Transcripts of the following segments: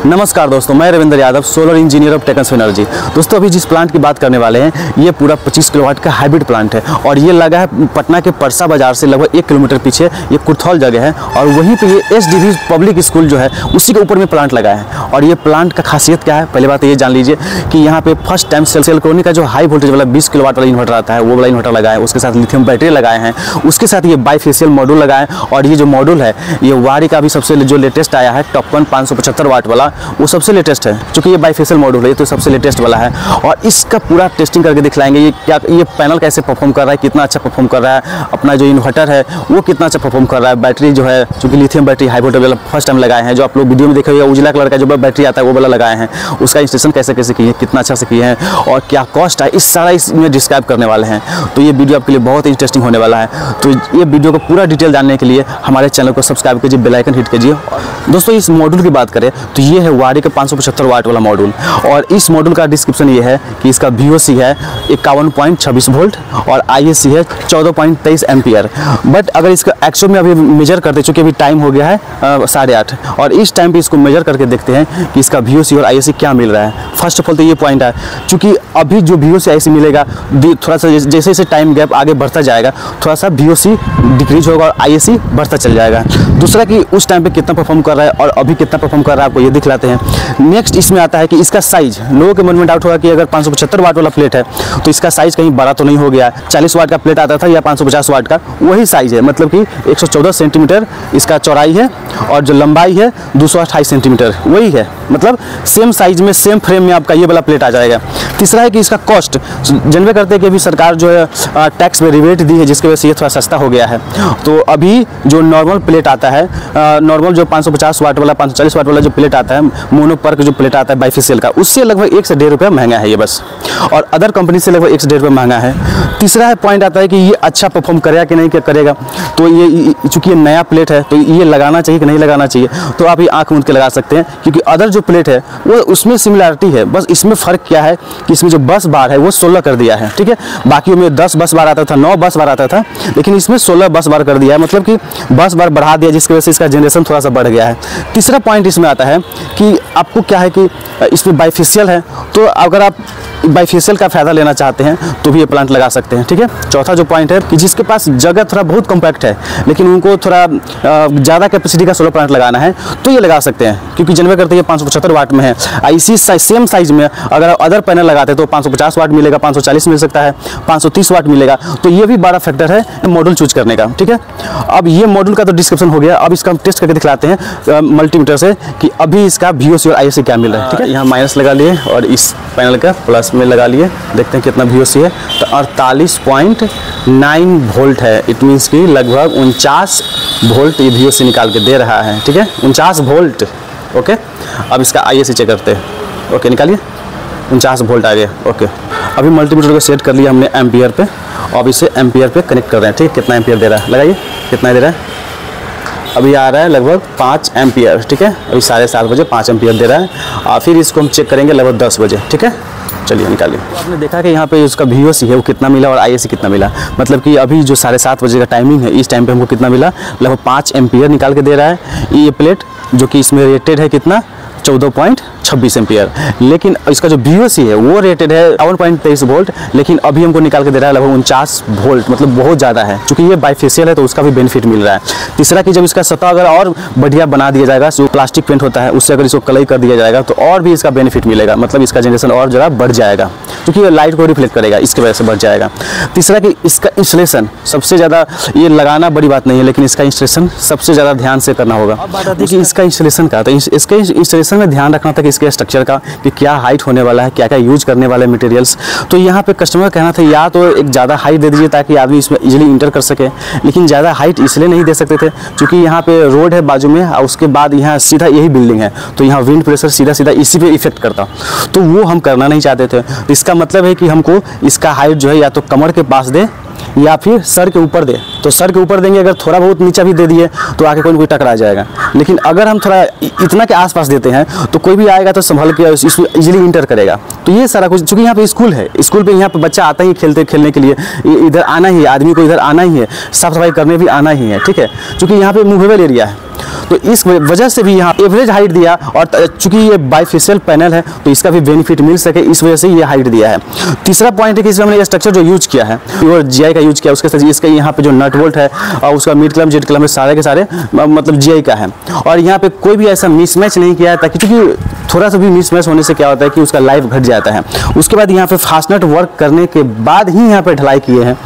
नमस्कार दोस्तों, मैं Ravindra Yadav, solar engineer of Technus energy. दोस्तों अभी जिस प्लांट की बात करने वाले हैं ये पूरा 25 किलोवाट का हाइब्रिड प्लांट है और ये लगा है पटना के परसा बाजार से लगभग 1 किलोमीटर पीछे ये कुर्थौल जगह है और वहीं पे ये SDV पब्लिक स्कूल जो है उसी के ऊपर में प्लांट लगा है। और ये प्लांट का खासियत क्या है, पहले बात ये जान लीजिए कि यहाँ पे फर्स्ट टाइम सेल कॉलोनी का जो हाई वोल्टेज वाला 20 किलोवाट वाला इन्वर्टर आता है वो वाला इन्वर्टर लगाया है, उसके साथ लिथियम बैटरी लगाए हैं, उसके साथ ये बाईफेशियल मॉड्यूल लगाए हैं। और ये जो मॉड्यूल है ये वारी का भी सबसे जो लेटेस्ट आया है टॉपकन 575 वाट वाला, वो सबसे लेटेस्ट है। चूँकि ये बाईफेशियल मॉड्यूल है तो सबसे लेटेस्ट वाला है और इसका पूरा टेस्टिंग करके दिखलाएंगे ये पैनल कैसे परफॉर्म कर रहा है, कितना अच्छा परफॉर्म कर रहा है, अपना जो इन्वर्टर है वो कितना अच्छा परफॉर्म कर रहा है। बैटरी जो है चूँकि लिथियम बैटरी हाई वोल्टेज वाला फर्स्ट टाइम लगाए हैं, जो आप लोग वीडियो में देखेंगे उजला कलर का जो बैटरी आता है वो वाला लगाए हैं, उसका इंस्टॉलेशन कैसे कैसे किए हैं, कितना अच्छा से किए हैं और क्या कॉस्ट है, इस सारा इसमें डिस्क्राइब करने वाले हैं। तो ये वीडियो आपके लिए बहुत इंटरेस्टिंग होने वाला है। तो ये वीडियो को पूरा डिटेल जानने के लिए हमारे चैनल को सब्सक्राइब कीजिए, बेल आइकन हिट कीजिए। दोस्तों इस मॉड्यूल की बात करें तो ये है वारी का 575 वाट वाला मॉड्यूल और इस मॉड्यूल का डिस्क्रिप्शन ये है कि इसका VOC है 51.26 वोल्ट और ISC है 14.23 एम्पियर। बट अगर इसका एक्चुअल में अभी मेजर करते, चूँकि अभी टाइम हो गया है 8:30 और इस टाइम पे इसको मेजर करके देखते हैं कि इसका VOC और ISC क्या मिल रहा है। फर्स्ट ऑफ ऑल तो ये पॉइंट है, चूँकि अभी जो VOC ISC मिलेगा थोड़ा सा जैसे जैसे टाइम गैप आगे बढ़ता जाएगा थोड़ा सा VOC डिक्रीज होगा और ISC बढ़ता चल जाएगा। दूसरा कि उस टाइम पे कितना परफॉर्म कर रहा है और अभी कितना परफॉर्म कर रहा है आपको ये दिखलाते हैं। नेक्स्ट इसमें आता है कि इसका साइज, लोगों के मन में डाउट होगा कि अगर 575 वाट वाला प्लेट है तो इसका साइज कहीं बड़ा तो नहीं हो गया। 40 वाट का प्लेट आता था या 550 वाट का वही साइज है, मतलब कि 114 सेंटीमीटर इसका चौड़ाई है और जो लंबाई है 228 सेंटीमीटर वही है, मतलब सेम साइज में सेम फ्रेम में आपका ये वाला प्लेट आ जाएगा। तीसरा है कि इसका कॉस्ट जनवे करते हैं कि अभी सरकार जो है टैक्स में रिबेट दी है जिसकी वजह से ये थोड़ा सस्ता हो गया है। तो अभी जो नॉर्मल प्लेट आता है, नॉर्मल जो 550 वाट वाला 540 वाट वाला जो प्लेट आता है, मोनोपर्क जो प्लेट आता है बाईफेशियल का, उससे लगभग 1 से 1.5 रुपये महंगा है ये बस, और अदर कंपनी से लगभग 1 से 1.5 रुपये महंगा है। तीसरा है पॉइंट आता है कि ये अच्छा परफॉर्म करेगा कि नहीं क्या करेगा। तो ये चूँकि ये नया प्लेट है तो ये लगाना चाहिए कि नहीं लगाना चाहिए, तो आप ये आँख मूंद के लगा सकते हैं क्योंकि अदर जो प्लेट है वो उसमें सिमिलरिटी है, बस इसमें फ़र्क क्या है कि इसमें जो बस बार है वो 16 कर दिया है, ठीक है। बाकी में 10 बस बार आता था, 9 बस बार आता था, लेकिन इसमें 16 बस बार कर दिया है, मतलब कि बस बार बढ़ा दिया जिसकी वजह से इसका जनरेशन थोड़ा सा बढ़ गया है। तीसरा पॉइंट इसमें आता है कि आपको क्या है कि इसमें बाईफेशियल है, तो अगर आप बाईफेशियल का फ़ायदा लेना चाहते हैं तो भी ये प्लांट लगा सकते हैं, ठीक है। चौथा जो पॉइंट है कि जिसके पास जगह थोड़ा बहुत कॉम्पैक्ट है लेकिन उनको थोड़ा ज़्यादा कैपेसिटी का सोलर प्लांट लगाना है तो ये लगा सकते हैं, क्योंकि जनवे करते हैं 575 वाट में है। इसी सेम साइज में अगर अदर पैनल लगाते हैं तो 550 वाट मिलेगा, 540 मिल सकता है, 530 वाट मिलेगा। तो ये भी बड़ा फैक्टर है मॉड्यूल चूज करने का, ठीक है। अब ये मॉड्यूल का तो डिस्क्रिप्शन हो गया, अब इसका हम टेस्ट करके दिखलाते हैं मल्टीमीटर से कि अभी इसका VOC और ISC क्या मिल रहा है, ठीक है। यहाँ माइनस लगा लिए और इस पैनल का प्लस में लगा लिए, देखते हैं कितना VOC है। तो 48.9 वोल्ट है, इट मीन्स कि लगभग 49 वोल्ट ये VOC निकाल के दे रहा है, ठीक है, 49 वोल्ट। ओके, अब इसका ISC चेक करते हैं। ओके, निकालिए, 49 वोल्ट आ गया। ओके, अभी मल्टीमीटर को सेट कर लिया हमने एम्पियर पे, अब इसे एम्पियर पे कनेक्ट कर रहे हैं, ठीक है। कितना एम्पियर दे रहा है लगाइए, कितना दे रहा है, अभी आ रहा है लगभग 5 एम्पियर, ठीक है। अभी 7:30 बजे 5 एम्पियर दे रहा है और फिर इसको हम चेक करेंगे लगभग 10 बजे, ठीक है। चलिए निकालिए। तो आपने देखा कि यहाँ पे उसका VOC है वो कितना मिला और ISC कितना मिला, मतलब कि अभी जो 7:30 बजे का टाइमिंग है इस टाइम पे हमको कितना मिला, लगभग 5 एम्पियर निकाल के दे रहा है ये प्लेट, जो कि इसमें रेटेड है कितना 14.26 एम्पियर। लेकिन इसका जो VOC है वो रेटेड है 51.23 वोल्ट, लेकिन अभी हमको निकाल के दे रहा है लगभग 49 वोल्ट, मतलब बहुत ज़्यादा है। क्योंकि ये बाईफेशियल है तो उसका भी बेनिफिट मिल रहा है। तीसरा कि जब इसका सतह अगर और बढ़िया बना दिया जाएगा, जो प्लास्टिक पेंट होता है उससे अगर इसको कलई कर दिया जाएगा तो और भी इसका बेनिफिट मिलेगा, मतलब इसका जनरेशन और ज़रा बढ़ जाएगा, क्योंकि लाइट को रिफ्लेक्ट करेगा, इसकी वजह से बढ़ जाएगा। तीसरा कि इसका इंस्टॉलेशन सबसे ज़्यादा, ये लगाना बड़ी बात नहीं है लेकिन इसका इंस्टॉलेशन सबसे ज़्यादा ध्यान से करना होगा। अब बात आती है कि इसका इंस्टॉलेशन का, तो इसके इंस्टॉलेशन में ध्यान रखना था कि इसके स्ट्रक्चर का कि क्या हाइट होने वाला है, क्या क्या यूज करने वाले मटेरियल्स। तो यहाँ पे कस्टमर का कहना था या तो एक ज़्यादा हाइट दे दीजिए ताकि आदमी इसमें इजीली इंटर कर सके, लेकिन ज़्यादा हाइट इसलिए नहीं दे सकते थे क्योंकि यहाँ पे रोड है बाजू में और उसके बाद यहाँ सीधा यही बिल्डिंग है, तो यहाँ विंड प्रेशर सीधा सीधा इसी पे इफेक्ट करता, तो वो हम करना नहीं चाहते थे। तो इसका मतलब है कि हमको इसका हाइट जो है या तो कमर के पास दे या फिर सर के ऊपर दे, तो सर के ऊपर देंगे, अगर थोड़ा बहुत नीचा भी दे दिए तो आके कोई ना कोई टकरा जाएगा। लेकिन अगर हम थोड़ा इतना के आसपास देते हैं तो कोई भी आएगा तो संभल के इसको इजीली इंटर करेगा। तो ये सारा कुछ, चूँकि यहाँ पे स्कूल है, स्कूल पे यहाँ पे बच्चा आता ही खेलने के लिए, इधर आना ही है, आदमी को इधर आना ही है, साफ सफाई करने भी आना ही है, ठीक है। चूँकि यहाँ पे मूवेबल एरिया है तो इस वजह से भी यहाँ एवरेज हाइट दिया, और चूंकि ये बाइफेशियल पैनल है तो इसका भी बेनिफिट मिल सके, इस वजह से ये हाइट दिया है। तीसरा पॉइंट है कि इसमें हमने ये स्ट्रक्चर जो यूज किया है वो GI का यूज किया, उसके साथ इसका यहाँ पे जो नट बोल्ट है और उसका मिड क्लम जेड क्लम सारे के सारे मतलब GI का है। और यहाँ पे कोई भी ऐसा मिसमैच नहीं किया है, ताकि क्योंकि थोड़ा सा भी मिसमैच होने से क्या होता है कि उसका लाइफ घट जाता है। उसके बाद यहाँ पे फास्टनट वर्क करने के बाद ही यहाँ पे ढलाई किए हैं,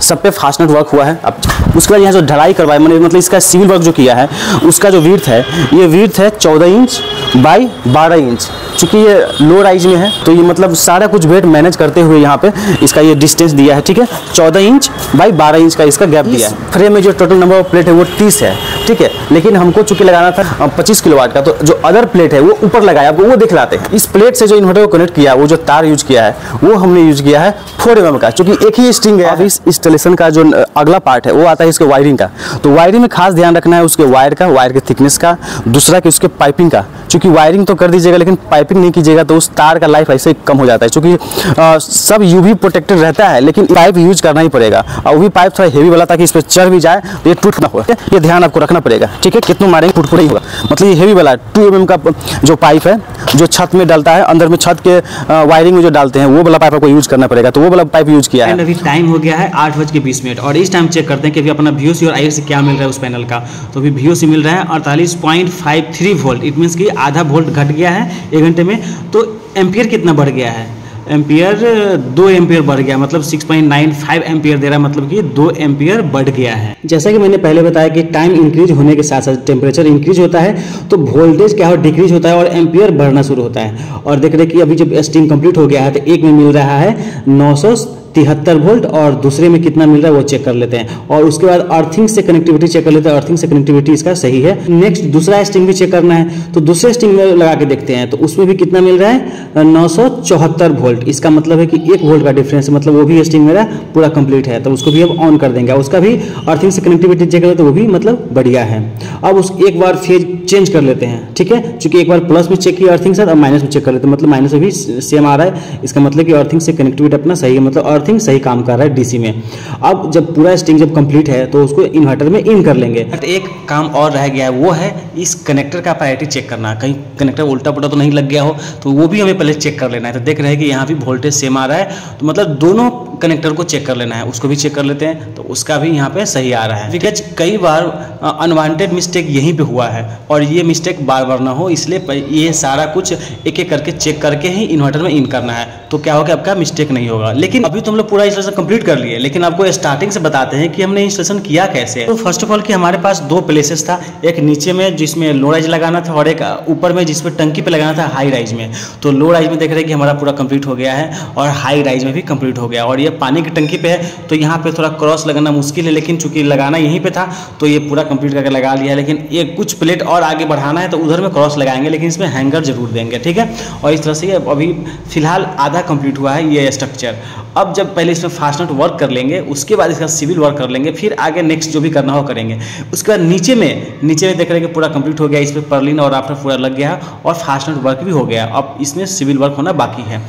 सब पे फास्टनट वर्क हुआ है। अब उसके बाद यहाँ जो ढलाई करवाए मतलब इसका सिविल वर्क जो किया है उसका जो विड्थ है, ये विड्थ है 14 इंच बाई 12 इंच। चूँकि ये लो राइज में है तो ये मतलब सारा कुछ वेट मैनेज करते हुए यहाँ पे इसका ये डिस्टेंस दिया है, ठीक है। 14 इंच बाई 12 इंच का इसका गैप दिया है। फ्रेम में जो टोटल नंबर ऑफ प्लेट है वो 30 है, ठीक है। लेकिन हमको चूँकि लगाना था 25 किलोवाट का, तो जो अदर प्लेट है वो ऊपर लगाया, आपको वो दिखलाते हैं। इस प्लेट से जो इन्वर्टर को कनेक्ट किया, वो जो तार यूज किया है वो हमने यूज किया है 4 mm का, चूँकि एक ही स्ट्रिंग है। अब इस इंस्टॉलेशन का जो अगला पार्ट है वो आता है इसके वायरिंग का। तो वायरिंग में खास ध्यान रखना है उसके वायर का, वायर के थिकनेस का, दूसरा कि उसके पाइपिंग का। चूँकि वायरिंग तो कर दीजिएगा लेकिन पाइपिंग नहीं कीजिएगा तो उस तार का लाइफ ऐसे ही कम हो जाता है। चूँकि सब UV प्रोटेक्टेड रहता है लेकिन पाइप यूज करना ही पड़ेगा, और वो भी पाइप थोड़ा हेवी वाला, ताकि इस पर चढ़ भी जाए तो ये टूट ना हो, ये ध्यान आपको रखना पड़ेगा, ठीक है। कितना मारेंगे टूट ही होगा। मतलब ये हेवी वाला 2 mm का जो पाइप है जो छत में डालता है, अंदर में छत के वायरिंग में जो डालते हैं वो वाला पाइप आपको यूज करना पड़ेगा, तो वो वाला पाइप यूज किया है। अभी टाइम हो गया है 8:20 और इस टाइम चेक करते हैं कि अभी अपना VOC और ISC क्या मिल रहा है उस पैनल का। तो अभी VOC मिल रहा है 48.53 वोल्ट, इट मीन्स कि आधा वोल्ट घट गया है 1 घंटे में। तो एम्पियर कितना बढ़ गया है? एम्पियर 2 एम्पियर बढ़ गया, मतलब 6.95 एम्पियर दे रहा है, मतलब कि 2 एम्पियर बढ़ गया है। जैसा कि मैंने पहले बताया कि टाइम इंक्रीज होने के साथ साथ टेम्परेचर इंक्रीज होता है तो वोल्टेज क्या हो डिक्रीज होता है और एम्पियर बढ़ना शुरू होता है। और देख रहे कि अभी जब स्टीम कंप्लीट हो गया है तो एक में मिल रहा है 973 वोल्ट और दूसरे में कितना मिल रहा है वो चेक कर लेते हैं। और उसके बाद अर्थिंग से कनेक्टिविटी चेक कर लेते हैं, अर्थिंग से कनेक्टिविटी इसका सही है। नेक्स्ट दूसरा स्ट्रिंग भी चेक करना है, तो दूसरे स्ट्रिंग में लगा के देखते हैं तो उसमें भी कितना मिल रहा है 974 वोल्ट। इसका मतलब है कि 1 वोल्ट का डिफरेंस, मतलब वो भी स्ट्रिंग मेरा पूरा कंप्लीट है, तो उसको भी अब ऑन कर देंगे। उसका भी अर्थिंग से कनेक्टिविटी चेक कर लेते हैं, वो भी मतलब बढ़िया है। अब उस एक बार फेज चेंज कर लेते हैं, ठीक है। चूंकि एक बार प्लस में चेक किया अर्थिंग से, अब माइनस में चेक कर लेते हैं, मतलब माइनस में भी सेम आ रहा है। इसका मतलब कि अर्थिंग से कनेक्टिविटी अपना सही है, मतलब अर्थिंग सही काम कर रहा है DC में। अब जब पूरा स्ट्रिंग जब कंप्लीट है तो उसको इन्वर्टर में इन कर लेंगे। बट एक काम और रह गया है, वो है इस कनेक्टर का प्रायोरिटी चेक करना, कहीं कनेक्टर उल्टा पुल्टा तो नहीं लग गया हो, तो वो भी हमें पहले चेक कर लेना है। तो देख रहे हैं कि यहाँ भी वोल्टेज सेम आ रहा है, तो मतलब दोनों कनेक्टर को चेक कर लेना है, उसको भी चेक कर लेते हैं, तो उसका भी यहाँ पे सही आ रहा है। बिकॉज कई बार अनवांटेड मिस्टेक यहीं पे हुआ है और ये मिस्टेक बार बार ना हो, इसलिए ये सारा कुछ एक एक करके चेक करके ही इन्वर्टर में इन करना है, तो क्या होगा आपका मिस्टेक नहीं होगा। लेकिन अभी तो हम लोग पूरा इंस्टॉलेशन कंप्लीट कर लिए, लेकिन आपको स्टार्टिंग से बताते हैं कि हमने इंस्टॉलेशन किया कैसे। तो फर्स्ट ऑफ ऑल कि हमारे पास 2 प्लेसेस था, एक नीचे में जिसमें लो राइज लगाना था और एक ऊपर में जिसमें टंकी पे लगाना था हाई राइज में। तो लो राइज में देख रहे हैं कि हमारा पूरा कंप्लीट हो गया है और हाई राइज में भी कंप्लीट हो गया। और ये पानी की टंकी पे है तो यहाँ पे थोड़ा क्रॉस लगाना मुश्किल है, लेकिन चूंकि लगाना यहीं पे था तो ये पूरा कंप्लीट करके लगा लिया है। लेकिन ये कुछ प्लेट और आगे बढ़ाना है तो उधर में क्रॉस लगाएंगे, लेकिन इसमें हैंगर जरूर देंगे, ठीक है। और इस तरह से ये अभी फिलहाल आधा कंप्लीट हुआ है ये स्ट्रक्चर। अब जब पहले इसमें फास्टनट वर्क कर लेंगे, उसके बाद इसका सिविल वर्क कर लेंगे, फिर आगे नेक्स्ट जो भी करना हो करेंगे। उसके बाद नीचे में देख रहे हैं कि पूरा कंप्लीट हो गया, इस पर पर्लिन और आफ्टर पूरा लग गया और फास्टनट वर्क भी हो गया। अब इसमें सिविल वर्क होना बाकी है।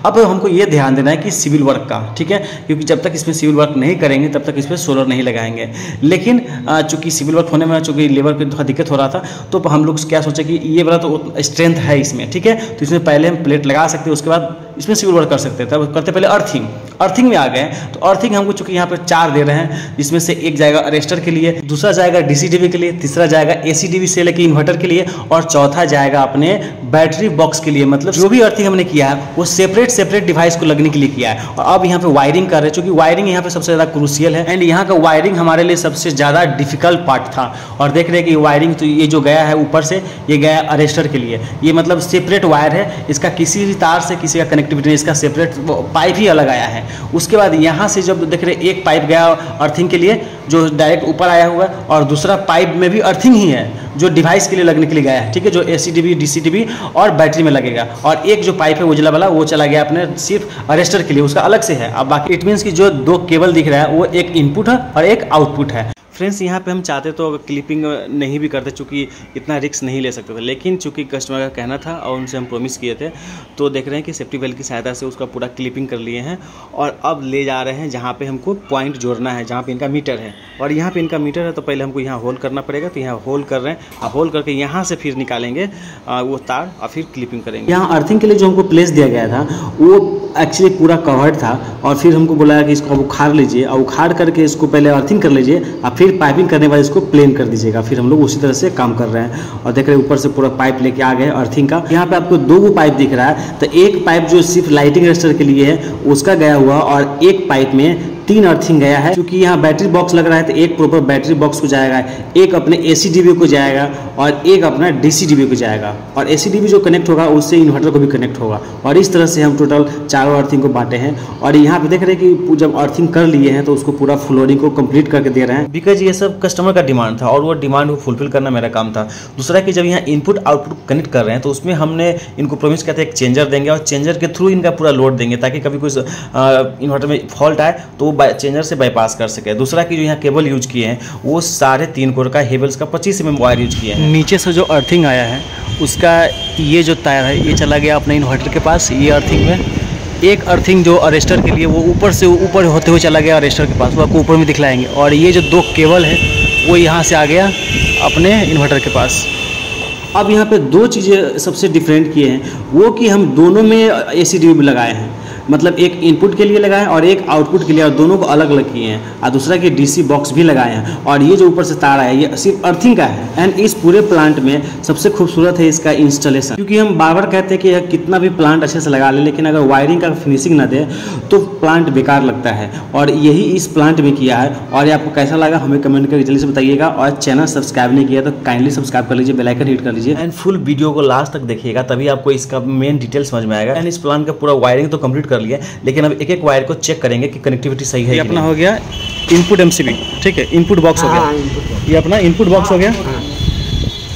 अब हमको ये ध्यान देना है कि सिविल वर्क का, ठीक है, क्योंकि जब तक इसमें सिविल वर्क नहीं करेंगे तब तक इस पर सोलर नहीं लगाएंगे। लेकिन चूंकि सिविल वर्क होने में चूंकि लेबर की थोड़ा दिक्कत हो रहा था, तो हम लोग क्या सोचे कि ये वाला तो स्ट्रेंथ है इसमें, ठीक है, तो इसमें पहले हम प्लेट लगा सकते हैं, उसके बाद इसमें सिविल वर्क कर सकते हैं। तब करते पहले अर्थिंग में आ गए। तो अर्थिंग हमको चूंकि यहाँ पे 4 दे रहे हैं, जिसमें से एक जाएगा अरेस्टर के लिए, दूसरा जाएगा DCDB के लिए, तीसरा जाएगा ACDB से लेके इन्वर्टर के लिए और चौथा जाएगा अपने बैटरी बॉक्स के लिए। मतलब जो भी अर्थिंग हमने किया है वो सेपरेट डिवाइस को लगने के लिए किया है। और अब यहाँ पे वायरिंग कर रहे हैं, चूंकि वायरिंग यहाँ पे सबसे ज़्यादा क्रूशियल है एंड यहाँ का वायरिंग हमारे लिए सबसे ज़्यादा डिफिकल्ट पार्ट था। और देख रहे हैं कि वायरिंग तो ये जो गया है ऊपर से, ये गया अरेस्टर के लिए, ये मतलब सेपरेट वायर है, इसका किसी भी तार से किसी का कनेक्ट कनेक्टिविटी, इसका सेपरेट पाइप ही अलग आया है। उसके बाद यहाँ से जब देख रहे एक पाइप गया अर्थिंग के लिए जो डायरेक्ट ऊपर आया हुआ है, और दूसरा पाइप में भी अर्थिंग ही है जो डिवाइस के लिए लगने के लिए गया है, ठीक है, जो ACDB DCDB और बैटरी में लगेगा। और एक जो पाइप है उजला वाला वो चला गया अपने सिर्फ अरेस्टर के लिए, उसका अलग से है। अब बाकी इट मीन्स कि जो 2 केबल दिख रहा है वो एक इनपुट है और एक आउटपुट है। फ्रेंड्स यहाँ पे हम चाहते तो क्लिपिंग नहीं भी करते, चूँकि इतना रिस्क नहीं ले सकते थे, लेकिन चूँकि कस्टमर का कहना था और उनसे हम प्रॉमिस किए थे, तो देख रहे हैं कि सेफ्टी बेल्ट की सहायता से उसका पूरा क्लिपिंग कर लिए हैं। और अब ले जा रहे हैं जहाँ पे हमको पॉइंट जोड़ना है, जहाँ पे इनका मीटर है। और यहाँ पे इनका मीटर है तो पहले हमको यहाँ होल्ड करना पड़ेगा, तो यहाँ होल्ड कर रहे हैं, और होल्ड करके यहाँ से फिर निकालेंगे वो तार और फिर क्लिपिंग करेंगे। यहाँ अर्थिंग के लिए जो हमको प्लेस दिया गया था वो एक्चुअली पूरा कवर्ड था, और फिर हमको बोला कि इसको उखाड़ लीजिए, और उखाड़ करके इसको पहले अर्थिंग कर लीजिए और फिर पाइपिंग करने के बाद इसको प्लेन कर दीजिएगा। फिर हम लोग उसी तरह से काम कर रहे हैं। और देख रहे हैं ऊपर से पूरा पाइप लेके आ गए अर्थिंग का। यहाँ पे आपको 2 पाइप दिख रहा है, तो एक पाइप जो सिर्फ लाइटिंग अरेस्टर के लिए है उसका गया हुआ, और एक पाइप में 3 अर्थिंग गया है। क्योंकि यहाँ बैटरी बॉक्स लग रहा है तो एक प्रॉपर बैटरी बॉक्स को जाएगा, एक अपने ACDB को जाएगा और एक अपना DCDB को जाएगा, और ACDB जो कनेक्ट होगा उससे इन्वर्टर को भी कनेक्ट होगा। और इस तरह से हम टोटल 4 अर्थिंग को बांटे हैं। और यहाँ पे देख रहे हैं कि जब अर्थिंग कर लिए हैं तो उसको पूरा फ्लोरिंग को कंप्लीट करके दे रहे हैं, बिकॉज ये सब कस्टमर का डिमांड था और वो डिमांड को फुलफिल करना मेरा काम था। दूसरा कि जब यहाँ इनपुट आउटपुट कनेक्ट कर रहे हैं तो उसमें हमने इनको प्रॉमिस किया था एक चेंजर देंगे, और चेंजर के थ्रू इनका पूरा लोड देंगे, ताकि कभी कोई इन्वर्टर में फॉल्ट आए तो वो चेंजर से बाईपास कर सके। दूसरा कि जो यहाँ केबल यूज किए हैं वो 3.5 कोर का हेवल्स का 25 mm वायर यूज किए हैं। नीचे से जो अर्थिंग आया है उसका ये जो तार है ये चला गया अपने इन्वर्टर के पास, ये अर्थिंग में। एक अर्थिंग जो अरेस्टर के लिए वो ऊपर से ऊपर होते हुए चला गया अरेस्टर के पास, वो आपको ऊपर में दिखलाएंगे। और ये जो 2 केबल है वो यहाँ से आ गया अपने इन्वर्टर के पास। अब यहाँ पे 2 चीज़ें सबसे डिफरेंट किए हैं, वो कि हम दोनों में ACDB लगाए हैं, मतलब एक इनपुट के लिए लगाए और एक आउटपुट के लिए, और दोनों को अलग अलग किए हैं। और दूसरा कि DC बॉक्स भी लगाए हैं। और ये जो ऊपर से तार आया ये सिर्फ अर्थिंग का है। एंड इस पूरे प्लांट में सबसे खूबसूरत है इसका इंस्टॉलेशन, क्योंकि हम बार बार कहते हैं कि कितना भी प्लांट अच्छे से लगा ले, लेकिन अगर वायरिंग का फिनिशिंग ना दे तो प्लांट बेकार लगता है। और यही इस प्लांट में किया है। और ये आपको कैसा लगा हमें कमेंट करके जल्दी से बताइएगा। और चैनल सब्सक्राइब नहीं किया तो काइंडली सब्सक्राइब कर लीजिए, बेल आइकन हिट कर लीजिए, एंड फुल वीडियो को लास्ट तक देखिएगा, तभी आपको इसका मेन डिटेल समझ में आएगा। एंड इस प्लांट का पूरा वायरिंग तो कंप्लीट कर लिया, लेकिन अब एक एक वायर को चेक करेंगे कि कनेक्टिविटी सही है। ये अपना हो गया इनपुट MCB, ठीक है, इनपुट बॉक्स हो गया, ये अपना इनपुट बॉक्स हो गया,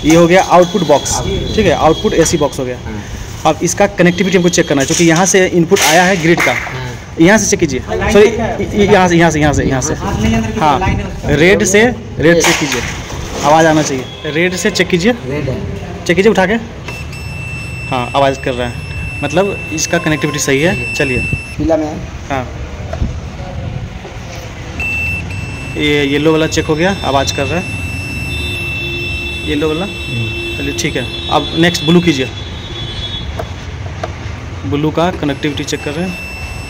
ये हो गया आउटपुट बॉक्स, ठीक है, आउटपुट AC बॉक्स हो गया। अब इसका कनेक्टिविटी हमको चेक करना है, क्योंकि यहाँ से इनपुट आया है ग्रिड का, यहाँ से चेक कीजिए, सॉरी यहाँ से हाँ, रेड से कीजिए, आवाज़ आना चाहिए, रेड से चेक कीजिए उठा के, हाँ आवाज़ कर रहा है, मतलब इसका कनेक्टिविटी सही है। चलिए पीला में हाँ, ये येलो वाला चेक हो गया, आवाज़ कर रहा है येलो वाला। चलिए ठीक है, अब नेक्स्ट ब्लू कीजिए, ब्लू का कनेक्टिविटी चेक कर रहे हैं,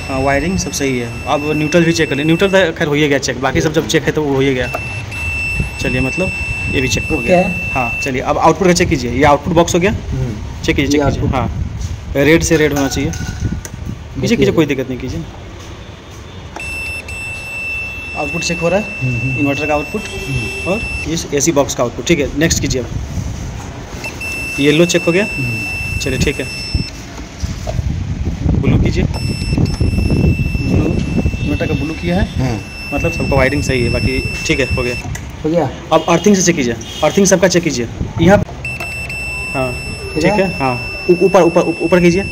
हाँ वायरिंग सब सही है। अब न्यूट्रल भी चेक कर लें, न्यूट्रल तो खैर हो ही गया चेक, बाकी सब जब चेक है तो वो हो ही गया। चलिए मतलब ये भी चेक हो गया, हाँ चलिए अब आउटपुट का चेक कीजिए, ये आउटपुट बॉक्स हो गया, चेक कीजिए हाँ, रेड से रेड होना चाहिए, कीजिए कोई दिक्कत नहीं, कीजिए। आउटपुट चेक हो रहा है, इन्वर्टर का आउटपुट और इस AC बॉक्स का आउटपुट, ठीक है। नेक्स्ट कीजिए, अब येलो चेक हो गया, चलिए ठीक है, ब्लू कीजिए, ब्लू इन्वर्टर का ब्लू किया है, मतलब सबका वायरिंग सही है, बाकी ठीक है, हो गया। अब अर्थिंग से चेक कीजिए, अर्थिंग सबका चेक कीजिए यहाँ, हाँ ठीक है, हाँ ऊपर कीजिए,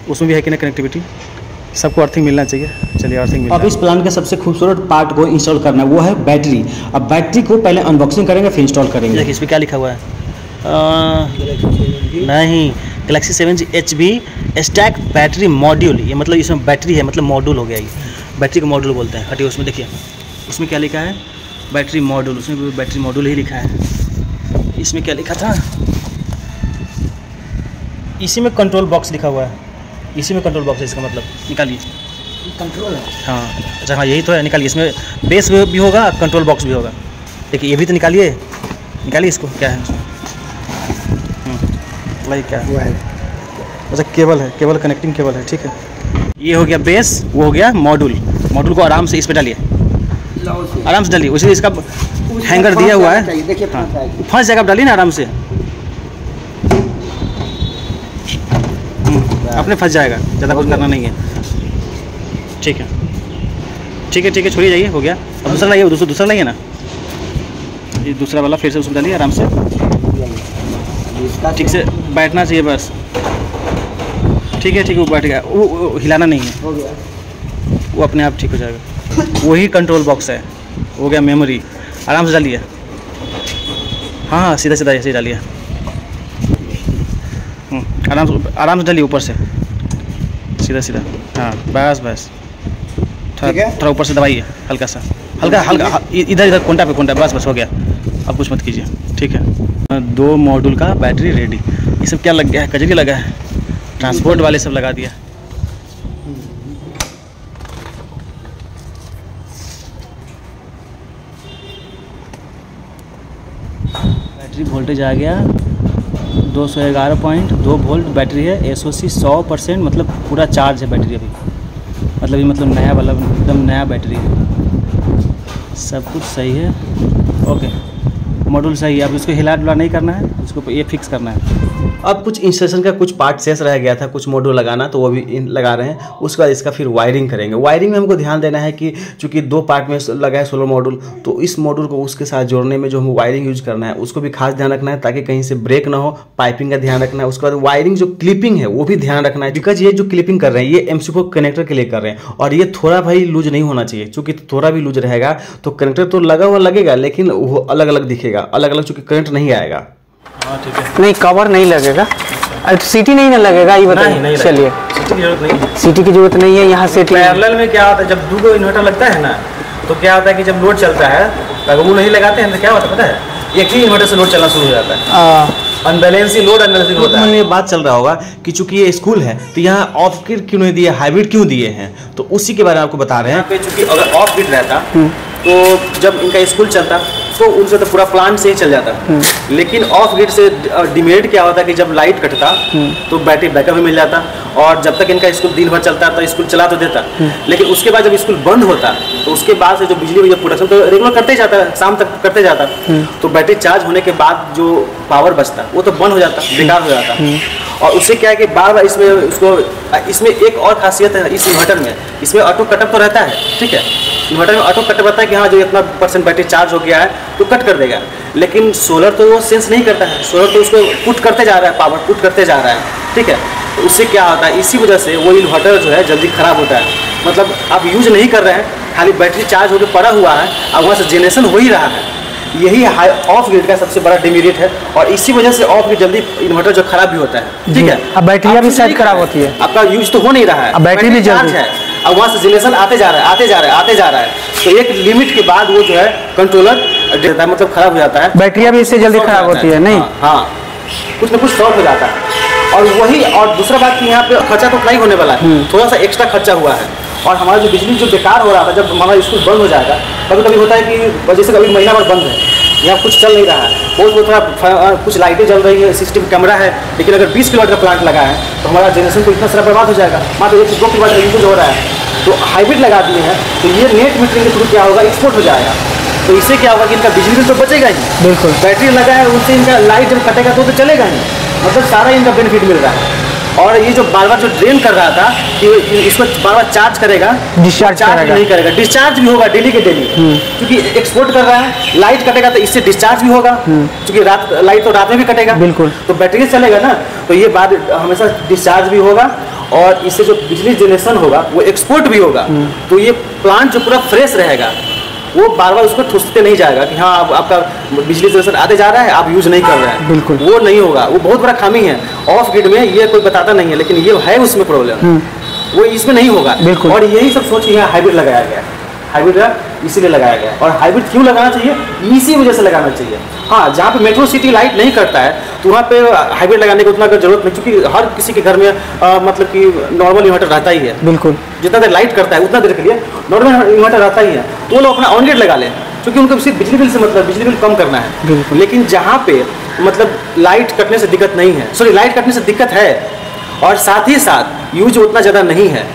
उसमें भी है कि ना कनेक्टिविटी, सबको अर्थिंग मिलना चाहिए। चलिए अर्थिंग मिल। अब इस प्लान का सबसे खूबसूरत पार्ट को इंस्टॉल करना है, वो है बैटरी। अब बैटरी को पहले अनबॉक्सिंग करेंगे फिर इंस्टॉल करेंगे। देखिए इसमें क्या लिखा हुआ है, नहीं Galaxy 7G HB stack battery module, ये मतलब इसमें बैटरी है, मतलब मॉड्यूल हो गया, ये बैटरी का मॉड्यूल बोलते हैं। हटिए उसमें देखिए, उसमें क्या लिखा है, बैटरी मॉड्यूल, उसमें भी बैटरी मॉड्यूल ही लिखा है। इसमें क्या लिखा था, इसी में कंट्रोल बॉक्स लिखा हुआ है, इसी में कंट्रोल बॉक्स है, इसका मतलब निकालिए, कंट्रोल है, हाँ अच्छा हाँ यही तो है, निकालिए। इसमें बेस भी होगा, कंट्रोल बॉक्स भी होगा। देखिए ये भी तो निकालिए इसको, क्या है भाई, क्या है, अच्छा केबल है, केबल कनेक्टिंग केबल है, ठीक है। ये हो गया बेस, वो हो गया मॉड्यूल। मॉड्यूल को आराम से इस पर डालिए, आराम से डालिए, उसी इसका हैंगर दिया हुआ है, हाँ फंस जाएगा, आप डालिए ना आराम से, अपने फंस जाएगा, ज़्यादा कुछ करना नहीं है। ठीक है ठीक है ठीक है, छोड़िए, जाइए, हो गया। अब दूसरा लाइए, दूसरा लाइए ना, ये दूसरा वाला फिर से उसमें डालिए आराम से, ठीक से बैठना चाहिए बस। ठीक है वो बैठ गया, वो हिलाना नहीं है, वो अपने आप ठीक हो जाएगा। वही कंट्रोल बॉक्स है, हो गया मेमोरी। आराम से डालिए, हाँ सीधा सीधा ऐसे ही डालिए, आराम से डालिए, ऊपर से सीधा सीधा, हाँ बस थोड़ा ऊपर से दबाइए, हल्का सा, हल्का इधर कोंटा पे, बस हो गया। अब कुछ मत कीजिए, ठीक है। 2 मॉड्यूल का बैटरी रेडी। ये सब क्या लग गया है, कजरी लगा है, ट्रांसपोर्ट वाले सब लगा दिया। बैटरी वोल्टेज आ गया 211.2 वोल्ट बैटरी है। एसओसी 100%, मतलब पूरा चार्ज है बैटरी अभी, मतलब ये मतलब नया वाला, एकदम नया बैटरी है। सब कुछ सही है, ओके, मॉड्यूल सही है। अब इसको हिला डुला नहीं करना है, इसको ये फिक्स करना है। अब कुछ इंस्टॉलेशन का कुछ पार्ट शेष रह गया था, कुछ मॉड्यूल लगाना, तो वो भी लगा रहे हैं। उसके बाद इसका फिर वायरिंग करेंगे। वायरिंग में हमको ध्यान देना है कि चूंकि 2 पार्ट में लगा है सोलर मॉड्यूल, तो इस मॉड्यूल को उसके साथ जोड़ने में जो हम वायरिंग यूज करना है उसको भी खास ध्यान रखना है, ताकि कहीं से ब्रेक ना हो। पाइपिंग का ध्यान रखना है। उसके बाद वायरिंग जो क्लिपिंग है वो भी ध्यान रखना है, बिकॉज ये जो क्लिपिंग कर रहे हैं ये MC4 कनेक्टर के लिए कर रहे हैं, और ये थोड़ा भाई लूज नहीं होना चाहिए। चूंकि थोड़ा भी लूज रहेगा तो कनेक्टर तो लगा हुआ लगेगा, लेकिन वो अलग अलग दिखेगा, अलग अलग, चूंकि करंट नहीं आएगा। हाँ ठीक है, नहीं कवर नहीं लगेगा, सीटी नहीं ना लगेगा, ये बताइए। चलिए, सीटी की जरूरत नहीं है, सीटी की जरूरत नहीं है, यहाँ सीटी पैरेलल में क्या होता है, जब 2 इन्वर्टर लगता है ना, तो क्या होता है कि जब लोड चलता है, अगर वो नहीं लगाते हैं तो क्या होता है पता है, एक ही इन्वर्टर से लोड चलना शुरू हो जाता है। अनबैलेंसिंग लोड अनबैलेंसिंग होता है। ये बात चल रहा होगा कि चूंकि ये स्कूल है तो यहाँ ऑफ ग्रिड क्यों नहीं दिए, हाइब्रिड क्यों दिए हैं, तो उसी के बारे में आपको बता रहे हैं। चूंकि अगर ऑफ ग्रिड रहता तो जब इनका स्कूल चलता तो उनसे तो पूरा प्लांट से ही चल जाता, लेकिन ऑफ ग्रिड से डिमेरिट क्या होता कि जब लाइट कटता तो बैटरी बैकअप भी मिल जाता, और जब तक इनका स्कूल दिन भर चलता तो स्कूल चला तो देता, लेकिन उसके बाद जब स्कूल बंद होता तो उसके बाद से जो बिजली जब प्रोडक्शन तो रेगुलर करते ही जाता, शाम तक करते जाता, तो बैटरी चार्ज होने के बाद जो पावर बचता वो तो बंद हो जाता, बेकार हो जाता। और उससे क्या है कि बार बार इसमें एक और खासियत है इस इन्वर्टर में, इसमें ऑटो कटअप तो रहता है, ठीक है, इन्वर्टर में ऑटो कटअप रहता है कि हाँ जो इतना % बैटरी चार्ज हो गया है तो कट कर देगा, लेकिन सोलर तो वो सेंस नहीं करता है, सोलर तो उसको पुट करते जा रहा है, पावर पुट करते जा रहा है, ठीक है। तो उससे क्या होता है, इसी वजह से वो इन्वर्टर जो है जल्दी ख़राब होता है, मतलब आप यूज नहीं कर रहे हैं, खाली बैटरी चार्ज होकर पड़ा हुआ है, अब वहाँ से जनरेशन हो ही रहा है। यही ऑफ ग्रिड का सबसे बड़ा डिमेरिट है, और इसी वजह से ऑफ ग्रिड जल्दी इन्वर्टर जो खराब भी होता है, ठीक है। अब बैटरी भी शायद खराब होती है, आपका यूज तो हो नहीं रहा है, अब बैटरी भी चार्ज है, अब वहाँ से जनरेशन आते जा रहा है, तो एक लिमिट के बाद वो जो है कंट्रोलर देता है, मतलब खराब हो जाता है, बैटरी भी इससे जल्दी खराब होती है। नहीं, हाँ कुछ ना कुछ शॉर्ट हो जाता है। और दूसरा बात कि यहाँ पे खर्चा तो नहीं होने वाला है, थोड़ा सा एक्स्ट्रा खर्चा हुआ है, और हमारा जो बिजली जो बेकार हो रहा था, जब हमारा स्कूल बंद हो जाएगा, कभी कभी होता है कि जैसे कभी महीना भर बंद है, यहाँ कुछ चल नहीं रहा है, बहुत थोड़ा कुछ लाइटें जल रही है, CCTV कैमरा है, लेकिन अगर 20 किलोवाट का प्लांट लगा है तो हमारा जनरेशन को इतना सारा बर्बाद हो जाएगा, मात्र 1 से 2 किलोवाट का यूज हो रहा है। तो हाइब्रिड लगा दिए हैं तो ये नेट मीटरिंग के थ्रू क्या होगा, एक्सपोर्ट हो जाएगा, तो इससे क्या होगा कि इनका बिजली बिल तो बचेगा ही, बिल्कुल। बैटरी लगा है उनसे इनका लाइट जब कटेगा तो चलेगा ही, मतलब सारा इनका बेनिफिट मिल रहा है। और ये जो बार बार जो ड्रेन कर रहा था कि इसको बार बार चार्ज करेगा, डिस्चार्ज नहीं करेगा, डिस्चार्ज भी होगा डेली के डेली, क्योंकि एक्सपोर्ट कर रहा है, लाइट कटेगा तो इससे डिस्चार्ज भी होगा, क्योंकि लाइट तो रात में भी कटेगा, बिल्कुल, तो बैटरी चलेगा ना, तो ये बार हमेशा डिस्चार्ज भी होगा, और इससे जो बिजली जनरेशन होगा वो एक्सपोर्ट भी होगा, तो ये प्लांट जो पूरा फ्रेश रहेगा, वो बार बार उसको ठुसते नहीं जाएगा कि हाँ आपका बिजली जनरेशन आते जा रहा है, आप यूज नहीं कर रहे हैं, बिल्कुल वो नहीं होगा, वो बहुत बड़ा खामी है ऑफ ग्रिड में, ये कोई बताता नहीं है, लेकिन ये है उसमें प्रॉब्लम, वो इसमें नहीं होगा, और यही सब सोच के यहाँ हाइब्रिड लगाया गया, हाइब्रिड इसीलिए लगाया गया। और हाइब्रिड क्यों लगाना चाहिए, इसी वजह से लगाना चाहिए। हाँ, जहाँ पे मेट्रो सिटी लाइट नहीं करता है तो वहाँ पे हाइब्रिड लगाने की उतना जरूरत नहीं, क्योंकि हर किसी के घर में मतलब कि नॉर्मल इन्वर्टर रहता ही है, बिल्कुल, जितना देर लाइट करता है उतना देर के लिए नॉर्मल इन्वर्टर रहता ही है, तो वो लोग अपना ऑन ग्रिड लगा लें, क्योंकि उनको सिर्फ बिजली बिल से मतलब बिजली बिल कम करना है। लेकिन जहाँ पे मतलब लाइट कटने से दिक्कत नहीं है, सॉरी लाइट कटने से दिक्कत है, और साथ ही साथ यूज उतना ज़्यादा नहीं है,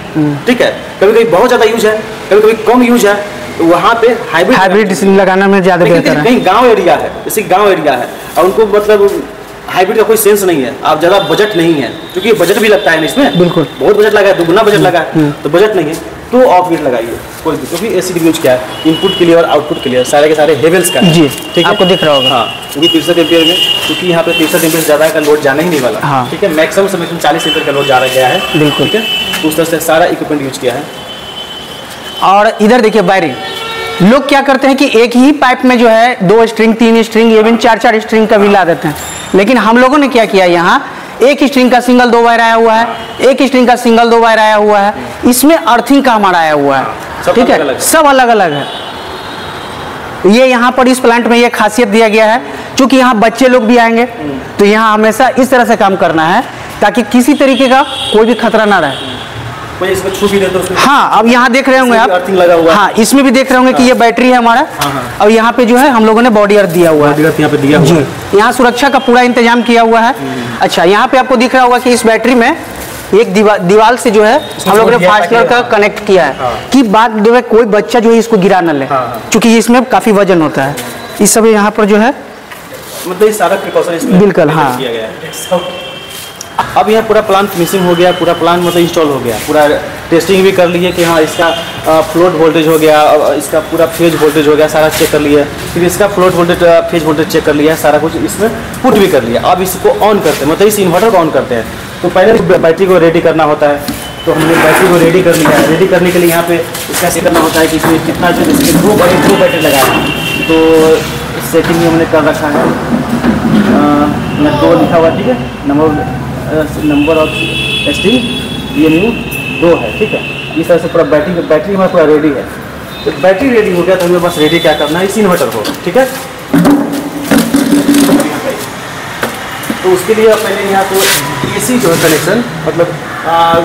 ठीक है, कभी कभी बहुत ज़्यादा यूज है, कभी कभी कम यूज है, तो वहाँ पे हाइब्रिड लगाना में ज़्यादा बेहतर है। कहीं गांव एरिया है, जैसे गांव एरिया है, और उनको मतलब हाइब्रिड का कोई सेंस नहीं है, आप ज़्यादा बजट नहीं है, क्योंकि बजट भी लगता है ना इसमें, बिल्कुल बहुत बजट लगा है, दुगुना बजट लगा है, तो बजट नहीं है तो ऑफ ग्रिड लगाइए कोई भी, क्योंकि एसी यूज क्या है, इनपुट क्लियर और आउटपुट क्लियर सारे के सारे हेवेल्स का है। जी, ठीक है, आपको दिख रहा होगा। हाँ, क्योंकि 63 एम्पियर में, क्योंकि यहाँ पे 63 एम्पियर ज़्यादा का लोड जाना ही नहीं वाला। हाँ। ठीक है, मैक्सिमम से मैक्सिमम 40 एम्पियर का लोड जा गया है। बिल्कुल। ठीक है, तो उस तरह से सारा इक्विपमेंट यूज किया है। और इधर देखिए वायरिंग, लोग क्या करते हैं कि एक ही पाइप में जो है 2 स्ट्रिंग 3 स्ट्रिंग इवन 4 स्ट्रिंग का भी ला देते हैं, लेकिन हम लोगों ने क्या किया, यहाँ एक स्ट्रिंग का सिंगल 2 वायर आया हुआ है, एक स्ट्रिंग का सिंगल 2 वायर आया हुआ है, इसमें अर्थिंग का हमारा आया हुआ है। ठीक है, सब अलग अलग है। ये यहाँ पर इस प्लांट में ये खासियत दिया गया है, क्योंकि यहाँ बच्चे लोग भी आएंगे तो यहाँ हमेशा इस तरह से काम करना है ताकि किसी तरीके का कोई भी खतरा ना रहे। कोई इसमें छू भी दे तो उसमें, हाँ, अब यहाँ देख रहे होंगे आप, अर्थिंग लगा हुआ है। हाँ, इसमें भी देख रहे होंगे कि ये बैटरी है हमारा। और यहाँ पे जो है हम लोगों ने बॉडी अर्थ दिया हुआ है, यहाँ पे दिया हुआ है। यहाँ सुरक्षा का पूरा इंतजाम किया हुआ है। अच्छा, यहाँ पे आपको दिख रहा होगा कि इस बैटरी में एक दीवार से जो है हम लोगों ने फास्टनर का कनेक्ट किया है कि बाद जो है कोई बच्चा जो है इसको गिरा न ले, क्योंकि इसमें काफी वजन होता है। इस सब यहाँ पर जो है मतलब ये सारा प्रिकॉशन इसमें बिल्कुल, हाँ, किया गया है। अब यहाँ पूरा प्लान फिनिशिंग हो गया, पूरा प्लान मतलब इंस्टॉल हो गया, पूरा टेस्टिंग भी कर लिए कि हाँ इसका फ्लोट वोल्टेज हो गया, इसका पूरा फेज वोल्टेज हो गया, सारा चेक कर लिया, फिर इसका float voltage phase voltage check कर लिया, सारा कुछ इसमें पुट भी कर लिया। अब इसको ऑन करते हैं, मतलब इस इन्वर्टर को ऑन करते हैं। तो पहले बैटरी को रेडी करना होता है, तो हमने बैटरी को रेडी कर लिया। रेडी करने के लिए यहाँ पे इसका सेट करना होता है कि इसमें कितना जो इसमें दो बैटरी लगाए, तो सेटिंग में हमने कर रखा है, 2 लिखा हुआ, ठीक है, नंबर ऑफ टेस्टिंग EMU 2 है। ठीक है, इस तरह से पूरा बैटरी हमारा पूरा रेडी है। तो बैटरी रेडी हो गया तो हमें बस रेडी क्या करना है, इस इन्वर्टर को। ठीक है, तो उसके लिए पहले यहाँ तो AC जो है कनेक्शन, मतलब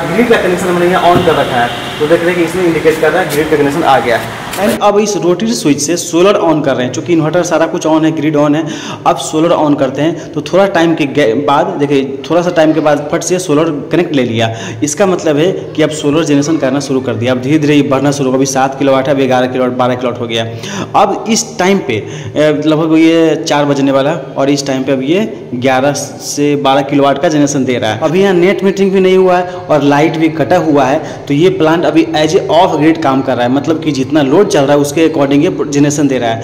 ग्रिड का कनेक्शन हमने यहाँ ऑन कर रखा है, तो देख रहे हैं कि इसमें इंडिकेट कर रहा है ग्रिड का कनेक्शन आ गया है। एंड अब इस रोटरी स्विच से सोलर ऑन कर रहे हैं, चूँकि इन्वर्टर सारा कुछ ऑन है, ग्रिड ऑन है। अब सोलर ऑन करते हैं तो थोड़ा टाइम के बाद देखिए, थोड़ा सा टाइम के बाद फट से सोलर कनेक्ट ले लिया। इसका मतलब है कि अब सोलर जनरेशन करना शुरू कर दिया। अब धीरे धीरे ये बढ़ना शुरू, अभी 7 किलोवाट है, अभी 11 किलोवाट 12 किलोवाट हो गया। अब इस टाइम पे लगभग ये 4 बजने वाला, और इस टाइम पे अब ये 11 से 12 किलोवाट का जनरेशन दे रहा है। अभी यहाँ नेट मीटरिंग भी नहीं हुआ है और लाइट भी कटा हुआ है, तो ये प्लांट अभी एज ए ऑफ ग्रिड काम कर रहा है, मतलब कि जितना लोड चल रहा है उसके अकॉर्डिंग ये जनरेशन दे रहा है।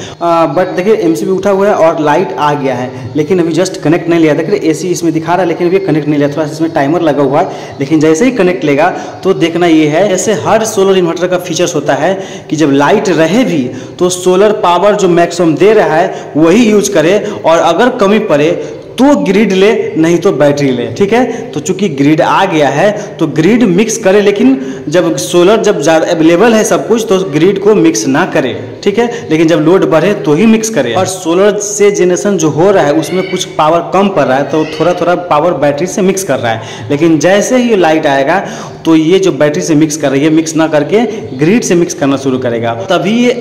बट देखिए MCB उठा हुआ है और लाइट आ गया है, लेकिन अभी जस्ट कनेक्ट नहीं लिया। देखिए AC इसमें दिखा रहा है, लेकिन अभी कनेक्ट नहीं लिया, थोड़ा सा इसमें टाइमर लगा हुआ है। लेकिन जैसे ही कनेक्ट लेगा तो देखना ये है, जैसे हर सोलर इन्वर्टर का फीचर्स होता है कि जब लाइट रहे भी तो सोलर पावर जो मैक्सिमम दे रहा है वही यूज करे, और अगर कमी पड़े तो ग्रिड ले, नहीं तो बैटरी ले। ठीक है, तो चूंकि ग्रिड आ गया है तो ग्रिड मिक्स करे, लेकिन जब सोलर जब ज़्यादा अवेलेबल है सब कुछ तो ग्रिड को मिक्स ना करे। ठीक है, लेकिन जब लोड बढ़े तो ही मिक्स करे। और सोलर से जनरेशन जो हो रहा है उसमें कुछ पावर कम पड़ रहा है, तो थोड़ा थोड़ा पावर बैटरी से मिक्स कर रहा है। लेकिन जैसे ही लाइट आएगा तो ये जो बैटरी से मिक्स कर रही है, मिक्स ना करके ग्रिड से मिक्स करना शुरू करेगा, तभी ये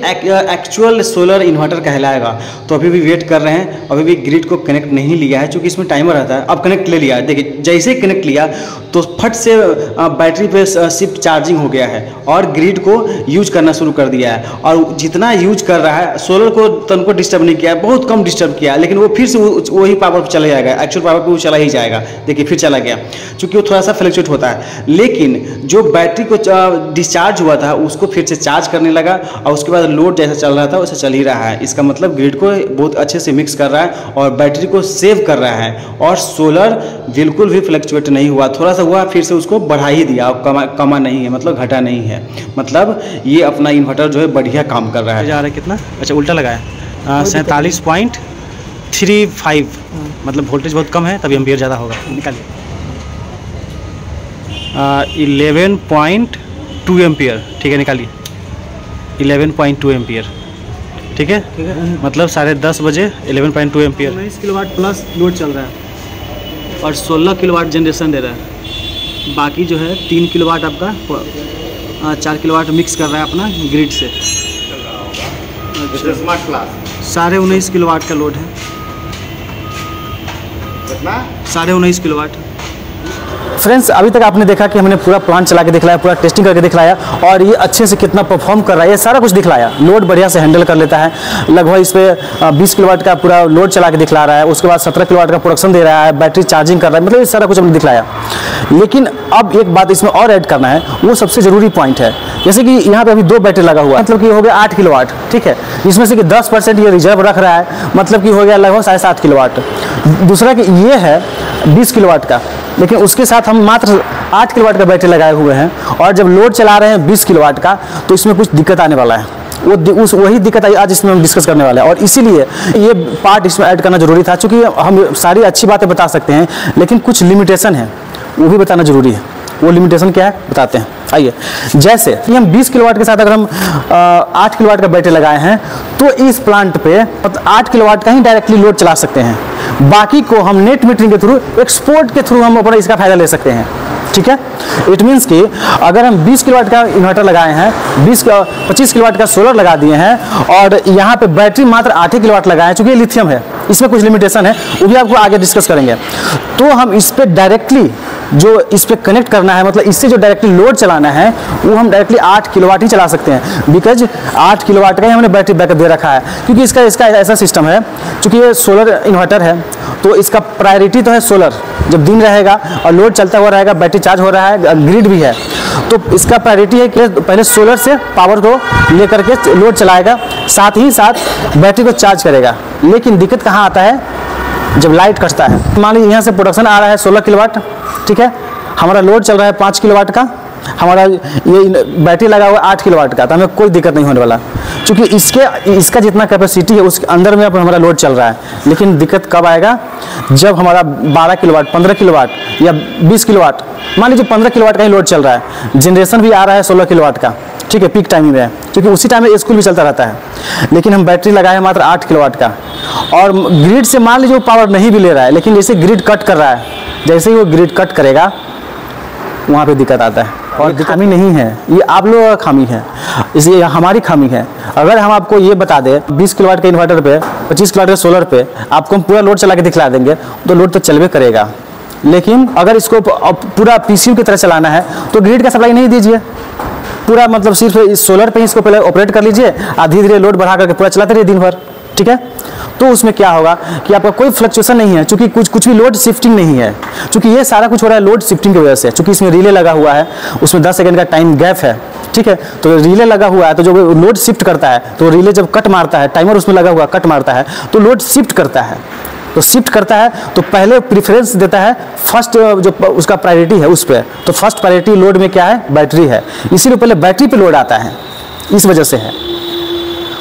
एक्चुअल सोलर इन्वर्टर कहलाएगा। तो अभी भी वेट कर रहे हैं, अभी भी ग्रिड को कनेक्ट नहीं लिया है, चूँकि इसमें टाइमर रहता है। अब कनेक्ट ले लिया, देखिए जैसे ही कनेक्ट लिया तो फट से बैटरी पे शिफ्ट चार्जिंग हो गया है और ग्रिड को यूज करना शुरू कर दिया है। और जितना यूज कर रहा है, सोलर को तुमको डिस्टर्ब नहीं किया, बहुत कम डिस्टर्ब किया, लेकिन वो फिर से वही पावर पर चला जाएगा, एक्चुअल पावर पे वो चला ही जाएगा। देखिए फिर चला गया, चूँकि वो थोड़ा सा फ्लक्चुएट होता है। लेकिन जो बैटरी को डिस्चार्ज हुआ था उसको फिर से चार्ज करने लगा, और उसके बाद लोड जैसा चल रहा था वैसा चल ही रहा है। इसका मतलब ग्रिड को बहुत अच्छे से मिक्स कर रहा है और बैटरी को सेव कर रहा है, और सोलर बिल्कुल भी फ्लक्चुएट नहीं हुआ। थोड़ा सा हुआ फिर से उसको बढ़ा ही दिया, कमा नहीं है, मतलब घटा नहीं है। मतलब ये अपना इन्वर्टर जो है बढ़िया काम कर रहा है। जा रहा है कितना, अच्छा उल्टा लगाया 47.35, मतलब वोल्टेज बहुत कम है तभी एम्पियर ज़्यादा होगा। निकालिए 11.2 एम्पियर। ठीक है, निकालिए 11.2 एम्पियर। ठीक है, मतलब 10:30 बजे 11.2 एम्पियर। 19 किलोवाट प्लस लोड चल रहा है और 16 किलोवाट जनरेशन दे रहा है। बाकी जो है 3 किलोवाट आपका 4 किलोवाट मिक्स कर रहा है अपना ग्रिड से। स्मार्ट क्लास 19.5 किलोवाट का लोड है, कितना 19.5 किलोवाट। फ्रेंड्स अभी तक आपने देखा कि हमने पूरा प्लांट चला के दिखलाया, पूरा टेस्टिंग करके दिखलाया और ये अच्छे से कितना परफॉर्म कर रहा है ये सारा कुछ दिखलाया। लोड बढ़िया से हैंडल कर लेता है, लगभग इस पर 20 किलोवाट का पूरा लोड चला के दिखला रहा है, उसके बाद 17 किलोवाट का प्रोडक्शन दे रहा है, बैटरी चार्जिंग कर रहा है, मतलब ये सारा कुछ हमने दिखलाया। लेकिन अब एक बात इसमें और ऐड करना है, वो सबसे ज़रूरी पॉइंट है। जैसे कि यहाँ पे अभी 2 बैटरी लगा हुआ है, मतलब कि हो गया 8 किलोवाट, ठीक है, जिसमें से कि 10% ये रिजर्व रख रहा है, मतलब कि हो गया लगभग 7.5 किलोवाट। दूसरा कि ये है 20 किलोवाट का, लेकिन उसके साथ हम मात्र 8 किलोवाट का बैटरी लगाए हुए हैं और जब लोड चला रहे हैं 20 किलोवाट का तो इसमें कुछ दिक्कत आने वाला है। वही दिक्कत आज इसमें हम डिस्कस करने वाले हैं और इसीलिए ये पार्ट इसमें ऐड करना जरूरी था, क्योंकि हम सारी अच्छी बातें बता सकते हैं लेकिन कुछ लिमिटेशन है वो भी बताना जरूरी है। वो लिमिटेशन क्या है बताते हैं, आइए। जैसे कि हम 20 किलोवाट के साथ अगर हम 8 किलोवाट का बैटरी लगाए हैं तो इस प्लांट पे 8 किलोवाट का ही डायरेक्टली लोड चला सकते हैं, बाकी को हम नेट मीटरिंग के थ्रू, एक्सपोर्ट के थ्रू हम अपना इसका फायदा ले सकते हैं, ठीक है। इट मीन्स कि अगर हम 20 किलोवाट का इन्वर्टर लगाए हैं, 25 किलोवाट का सोलर लगा दिए हैं और यहाँ पे बैटरी मात्र 8 किलोवाट लगाए हैं, चूँकि ये लिथियम है, इसमें कुछ लिमिटेशन है, वो भी आपको आगे डिस्कस करेंगे। तो हम इस पर डायरेक्टली जो इस पर कनेक्ट करना है, मतलब इससे जो डायरेक्टली लोड चलाना है वो हम डायरेक्टली 8 किलोवाट ही चला सकते हैं, बिकॉज 8 किलोवाट का ही हमने बैटरी बैकअप दे रखा है। क्योंकि इसका ऐसा सिस्टम है, क्योंकि ये सोलर इन्वर्टर है तो इसका प्रायोरिटी तो है सोलर, जब दिन रहेगा और लोड चलता हुआ रहेगा, बैटरी चार्ज हो रहा है, ग्रिड भी है, तो इसका प्रायोरिटी है कि पहले सोलर से पावर को लेकर के लोड चलाएगा, साथ ही साथ बैटरी को चार्ज करेगा। लेकिन दिक्कत कहाँ आता है, जब लाइट कटता है। मान लीजिए यहाँ से प्रोडक्शन आ रहा है 16 किलोवाट, ठीक है, हमारा लोड चल रहा है 5 किलोवाट का, हमारा ये बैटरी लगा हुआ है 8 किलोवाट का, तो हमें कोई दिक्कत नहीं होने वाला, क्योंकि इसका जितना कैपेसिटी है उसके अंदर में अब हमारा लोड चल रहा है। लेकिन दिक्कत कब आएगा, जब हमारा 12 किलोवाट, 15 किलोवाट या 20 किलोवाट, मान लीजिए 15 किलोवाट का ही लोड चल रहा है, जनरेशन भी आ रहा है 16 किलोवाट का, ठीक है, पीक टाइमिंग में है, क्योंकि उसी टाइम में स्कूल भी चलता रहता है। लेकिन हम बैटरी लगाए हैं मात्र 8 किलोवाट का और ग्रिड से मान लीजिए वो पावर नहीं भी ले रहा है, लेकिन जैसे ग्रिड कट कर रहा है, जैसे ही वो ग्रिड कट करेगा वहाँ पे दिक्कत आता है। और खामी नहीं है, ये आप लोगों का खामी है, इसलिए हमारी खामी है। अगर हम आपको ये बता दें 20 किलोवाट के इन्वर्टर पे, 25 किलोवाट के सोलर पे आपको हम पूरा लोड चला के दिखला देंगे तो लोड तो चलवे करेगा। लेकिन अगर इसको पूरा पीसीयू की तरह चलाना है तो ग्रिड का सप्लाई नहीं दीजिए, पूरा मतलब सिर्फ इस सोलर पे इसको पहले ऑपरेट कर लीजिए, धीरे धीरे लोड बढ़ा करके पूरा चलाते रहिए दिन भर, ठीक है। तो उसमें क्या होगा कि आपका कोई फ्लक्चुएशन नहीं है, क्योंकि कुछ भी लोड शिफ्टिंग नहीं है, क्योंकि ये सारा कुछ हो रहा है लोड शिफ्टिंग की वजह से। क्योंकि इसमें रिले लगा हुआ है, उसमें 10 सेकंड का टाइम गैप है, ठीक है, तो रिले लगा हुआ है, तो जो लोड शिफ्ट करता है, तो रिले जब कट मारता है, टाइमर उसमें लगा हुआ कट मारता है, तो लोड शिफ्ट करता है, तो शिफ्ट करता है तो पहले प्रीफरेंस देता है फर्स्ट, जो उसका प्रायोरिटी है उस पर, तो फर्स्ट प्रायोरिटी लोड में क्या है, बैटरी है, इसीलिए पहले बैटरी पे लोड आता है, इस वजह से है।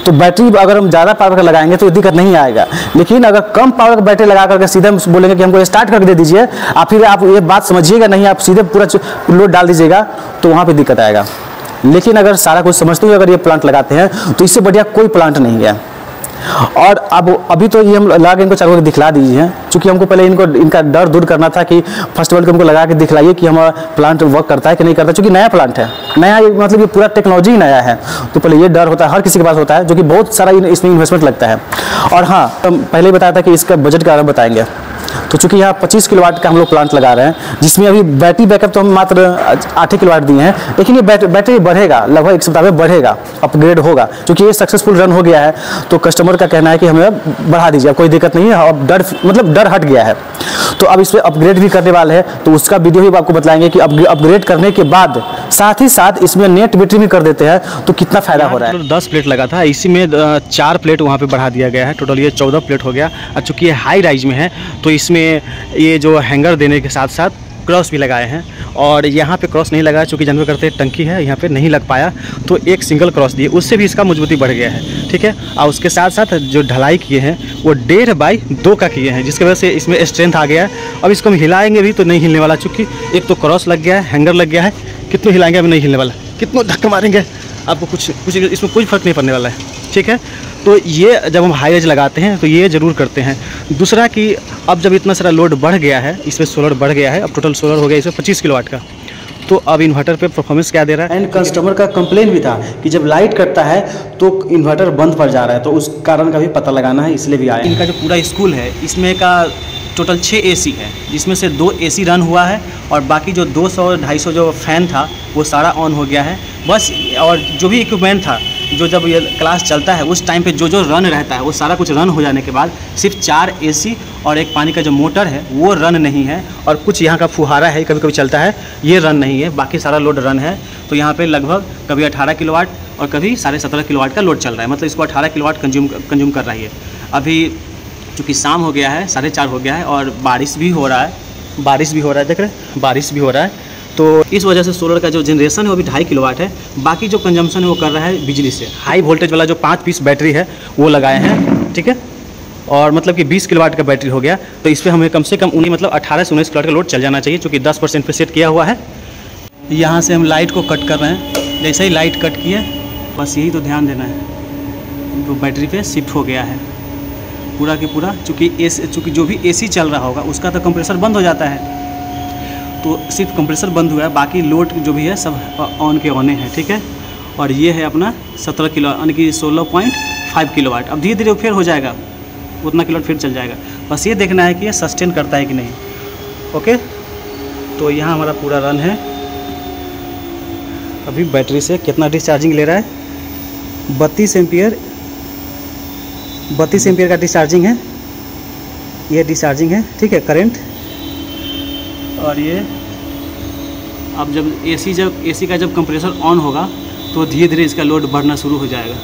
तो बैटरी अगर हम ज़्यादा पावर का लगाएंगे तो दिक्कत नहीं आएगा, लेकिन अगर कम पावर का बैटरी लगा करके सीधे हम बोलेंगे कि हमको स्टार्ट करके दे दीजिए, फिर आप ये बात समझिएगा नहीं, आप सीधे पूरा लोड डाल दीजिएगा तो वहाँ पे दिक्कत आएगा। लेकिन अगर सारा कुछ समझते हुए अगर ये प्लांट लगाते हैं तो इससे बढ़िया कोई प्लांट नहीं है। और अब अभी तो ये हम लगा के इनको चारों को दिखला दीजिए, क्योंकि हमको पहले इनका डर दूर करना था कि फर्स्ट ऑफ ऑल हमको लगा के दिखलाइए कि हमारा प्लांट वर्क करता है कि नहीं करता, क्योंकि नया प्लांट है, नया मतलब ये पूरा टेक्नोलॉजी नया है, तो पहले ये डर होता है, हर किसी के पास होता है, जो कि बहुत सारा इसमें इन्वेस्टमेंट लगता है। और हाँ, पहले बताया था कि इसका बजट का बताएंगे, तो चूंकि यहाँ 25 किलोवाट का हम लोग प्लांट लगा रहे हैं, जिसमें अभी बैटरी बैकअप तो हम मात्र 8 किलोवाट दिए हैं, लेकिन ये बैटरी बढ़ेगा, लगभग 1 सप्ताह में बढ़ेगा, अपग्रेड होगा, क्योंकि ये सक्सेसफुल रन हो गया है। तो कस्टमर का कहना है कि हमें बढ़ा दीजिए, कोई दिक्कत नहीं है, अब डर हट गया है। तो अब इस पर अपग्रेड भी करने वाले हैं, तो उसका वीडियो भी आपको बताएंगे कि अपग्रेड करने के बाद साथ ही साथ इसमें नेट बैटरी भी कर देते हैं तो कितना फायदा हो रहा है। 10 प्लेट लगा था, इसी में 4 प्लेट वहाँ पे बढ़ा दिया गया है, टोटल ये 14 प्लेट हो गया। और चूँकि ये हाई राइज में है तो इसमें ये जो हैंगर देने के साथ साथ क्रॉस भी लगाए हैं, और यहाँ पे क्रॉस नहीं लगा चूँकि जानवर करते टंकी है, यहाँ पे नहीं लग पाया, तो एक सिंगल क्रॉस दिए, उससे भी इसका मजबूती बढ़ गया है, ठीक है। और उसके साथ साथ जो ढलाई किए हैं वो 1.5 बाई 2 का किए हैं, जिसकी वजह से इसमें स्ट्रेंथ आ गया है। अब इसको हम हिलाएंगे भी तो नहीं हिलने वाला, चूँकि एक तो क्रॉस लग गया है, हैंगर लग गया है, कितने हिलाएंगे अभी नहीं हिलने वाला, कितनों धक्का मारेंगे आपको कुछ इसमें कोई फ़र्क नहीं पड़ने वाला है, ठीक है। तो ये जब हम हाई रेंज लगाते हैं तो ये ज़रूर करते हैं। दूसरा कि अब जब इतना सारा लोड बढ़ गया है, इसमें सोलर बढ़ गया है, अब टोटल सोलर हो गया इसमें 25 किलोवाट का, तो अब इन्वर्टर पे परफॉर्मेंस क्या दे रहा है। एंड कस्टमर का कंप्लेन भी था कि जब लाइट कटता है तो इन्वर्टर बंद पड़ जा रहा है, तो उस कारण का भी पता लगाना है, इसलिए भी आया। इनका जो पूरा स्कूल है इसमें का टोटल 6 AC है, जिसमें से 2 AC रन हुआ है और बाकी जो 200-250 जो फ़ैन था वो सारा ऑन हो गया है बस। और जो भी इक्विपमेंट था, जो जब ये क्लास चलता है उस टाइम पे जो रन रहता है वो सारा कुछ रन हो जाने के बाद सिर्फ 4 AC और एक पानी का जो मोटर है वो रन नहीं है, और कुछ यहाँ का फुहारा है कभी कभी चलता है, ये रन नहीं है, बाकी सारा लोड रन है। तो यहाँ पे लगभग कभी 18 किलोवाट और कभी 17.5 किलोवाट का लोड चल रहा है, मतलब इसको 18 किलोवाट कंज्यूम कर रही है। अभी चूँकि शाम हो गया है, 4:30 हो गया है और बारिश भी हो रहा है, देख रहे हैं, बारिश भी हो रहा है। तो इस वजह से सोलर का जो जनरेशन है वो भी 2.5 किलोवाट है, बाकी जो कंजम्पशन है वो कर रहा है बिजली से। हाई वोल्टेज वाला जो 5 पीस बैटरी है वो लगाए हैं, ठीक है, और मतलब कि 20 किलोवाट का बैटरी हो गया। तो इस पर हमें कम से कम 18 से 19 किलोवाट का लोड चल जाना चाहिए, चूँकि 10% पे सेट किया हुआ है। यहाँ से हम लाइट को कट कर रहे हैं, जैसे ही लाइट कट किए बस यही तो ध्यान देना है, तो बैटरी पे शिफ्ट हो गया है पूरा के पूरा। चूँकि जो भी AC चल रहा होगा उसका तो कंप्रेसर बंद हो जाता है, तो सिर्फ कंप्रेसर बंद हुआ है, बाकी लोड जो भी है सब ऑन के ऑने हैं, ठीक है। और ये है अपना 17 किलो यानी कि 16.5 किलोवाट। अब धीरे धीरे फिर हो जाएगा, उतना किलोवाट फिर चल जाएगा, बस ये देखना है कि ये सस्टेन करता है कि नहीं। ओके, तो यहाँ हमारा पूरा रन है। अभी बैटरी से कितना डिस्चार्जिंग ले रहा है, 32 एम्पियर का डिस्चार्जिंग है, ये डिस्चार्जिंग है, ठीक है, करंट। और ये अब जब AC का जब कंप्रेसर ऑन होगा तो धीरे धीरे इसका लोड बढ़ना शुरू हो जाएगा,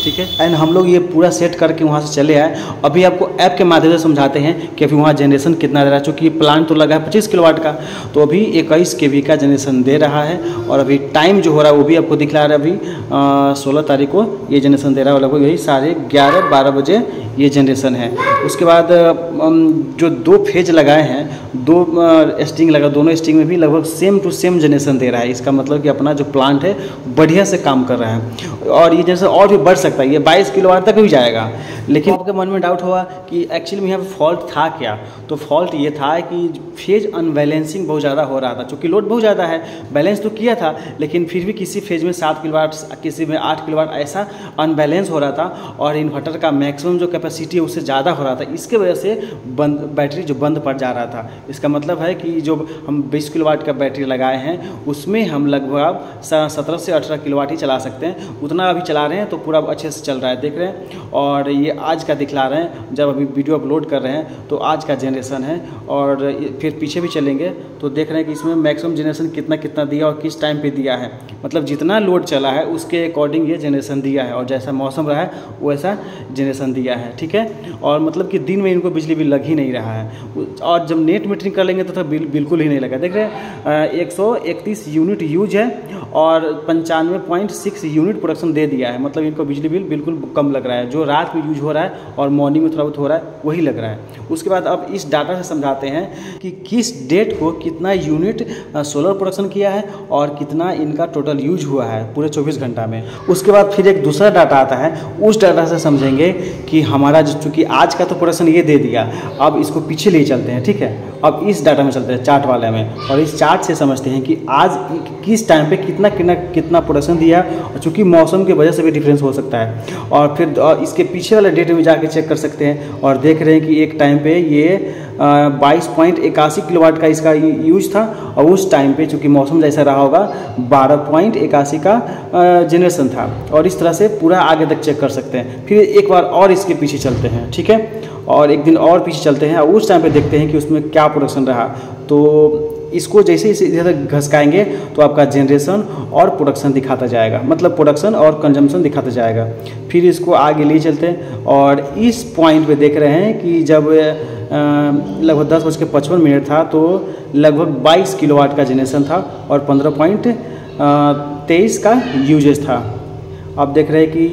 ठीक है। एंड हम लोग ये पूरा सेट करके वहाँ से चले आए। अभी आपको ऐप के माध्यम से समझाते हैं कि अभी वहाँ जनरेशन कितना दे रहा है, चूँकि प्लांट तो लगा है 25 किलोवाट का, तो अभी 21 kV का जनरेशन दे रहा है। और अभी टाइम जो हो रहा है वो भी आपको दिखला रहा है, अभी 16 तारीख को ये जनरेशन दे रहा है, लगभग यही 11:30-12 बजे ये जनरेशन है। उसके बाद जो 2 फेज लगाए हैं, 2 स्ट्रिंग लगा, दोनों स्ट्रिंग में भी लगभग सेम टू सेम जनरेशन दे रहा है। इसका मतलब कि अपना जो प्लांट है बढ़िया से काम कर रहा है, और ये जनरेशन और भी बढ़ सकता है, ये 22 किलोवाट तक भी जाएगा। लेकिन आपके मन में डाउट हुआ कि एक्चुअली में यहाँ पे फॉल्ट था क्या, तो फॉल्ट ये था कि फेज अनबैलेंसिंग बहुत ज़्यादा हो रहा था, चूँकि लोड बहुत ज़्यादा है, बैलेंस तो किया था लेकिन फिर भी किसी फेज में 7 किलोवाट, किसी में 8 किलोवाट, ऐसा अनबैलेंस हो रहा था, और इन्वर्टर का मैक्सिमम जो कैपेसिटी है उससे ज़्यादा हो रहा था। इसके वजह से बैटरी जो बंद पड़ जा रहा था। इसका मतलब है कि जो हम 20 किलोवाट का बैटरी लगाए हैं उसमें हम लगभग 17 से 18 किलोवाट ही चला सकते हैं, उतना अभी चला रहे हैं, तो पूरा अच्छे से चल रहा है, देख रहे हैं। और ये आज का दिखला रहे हैं, जब अभी वीडियो अपलोड कर रहे हैं तो आज का जनरेशन है। और फिर पीछे भी चलेंगे तो देख रहे हैं कि इसमें मैक्सिमम जनरेशन कितना दिया और किस टाइम पे दिया है, मतलब जितना लोड चला है उसके अकॉर्डिंग ये जनरेशन दिया है, और जैसा मौसम रहा है वैसा जनरेशन दिया है, ठीक है। और मतलब कि दिन में इनको बिजली बिल लग ही नहीं रहा है, और जब नेट मीटरिंग कर लेंगे तो बिल्कुल ही नहीं लगा। देख रहे हैं 131 यूनिट यूज है और 95.6 यूनिट प्रोडक्शन दे दिया है, मतलब इनको बिजली बिल बिल्कुल कम लग रहा है। जो रात में यूज हो रहा है और मॉर्निंग में थोड़ा बहुत हो रहा है वही लग रहा है। उसके बाद अब इस डाटा से समझाते हैं कि किस डेट को कितना यूनिट सोलर प्रोडक्शन किया है और कितना इनका टोटल यूज हुआ है पूरे 24 घंटा में। उसके बाद फिर एक दूसरा डाटा आता है, उस डाटा से समझेंगे कि हमारा चूँकि आज का तो प्रोडक्शन ये दे दिया, अब इसको पीछे ले चलते हैं, ठीक है। अब इस डाटा में चलते हैं, चार्ट वाले में, और इस चार्ट से समझते हैं कि आज किस टाइम पे कितना प्रोडक्शन दिया, और चूँकि मौसम की वजह से भी डिफरेंस हो सकता है। और फिर इसके पीछे वाले डेट में जाके चेक कर सकते हैं, और देख रहे हैं कि एक टाइम पे ये 22.81 किलोवाट का इसका यूज था, और उस टाइम पे चूँकि मौसम जैसा रहा होगा 12.81 का जनरेशन था। और इस तरह से पूरा आगे तक चेक कर सकते हैं। फिर एक बार और इसके पीछे चलते हैं, ठीक है, और एक दिन और पीछे चलते हैं, और उस टाइम पे देखते हैं कि उसमें क्या प्रोडक्शन रहा। तो इसको जैसे इधर घसकाएंगे तो आपका जनरेशन और प्रोडक्शन दिखाता जाएगा, मतलब प्रोडक्शन और कंजम्पशन दिखाता जाएगा। फिर इसको आगे ले चलते हैं, और इस पॉइंट पे देख रहे हैं कि जब लगभग 10:55 था तो लगभग 22 किलोवाट का जनरेशन था और 15.23 का यूजेज था। अब देख रहे हैं कि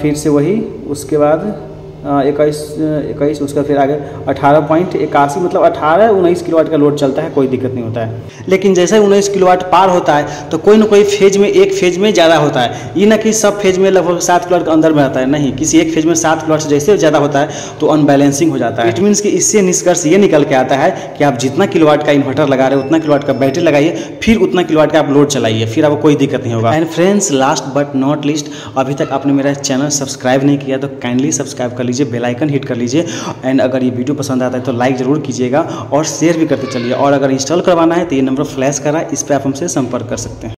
फिर से वही, उसके बाद 21 उसका फिर आगे 18.81, मतलब 18-19 किलोवाट का लोड चलता है, कोई दिक्कत नहीं होता है। लेकिन जैसे 19 किलोवाट पार होता है तो कोई ना कोई फेज में, एक फेज में ज़्यादा होता है। ये ना कि सब फेज में लगभग 7 किलोवाट के अंदर में रहता है, नहीं, किसी एक फेज में 7 किलोवाट से जैसे ज़्यादा होता है तो अनबैलेंसिंग हो जाता है। इट मीन्स कि इससे निष्कर्ष ये निकल के आता है कि आप जितना किलोवाट का इन्वर्टर लगा रहे हो, उतना किलोवाट का बैटरी लगाइए, फिर उतना किलोवाट का आप लोड चलाइए, फिर आपको कोई दिक्कत नहीं होगा। And friends, last but not least, अभी तक आपने मेरा चैनल सब्सक्राइब नहीं किया तो काइंडली सब्सक्राइब कर लीजिए, बेल आइकन हिट कर लीजिए। एंड अगर ये वीडियो पसंद आता है तो लाइक ज़रूर कीजिएगा और शेयर भी करते चलिए। और अगर इंस्टॉल करवाना है तो ये नंबर फ्लैश कर रहा है, इस पर आप हमसे संपर्क कर सकते हैं।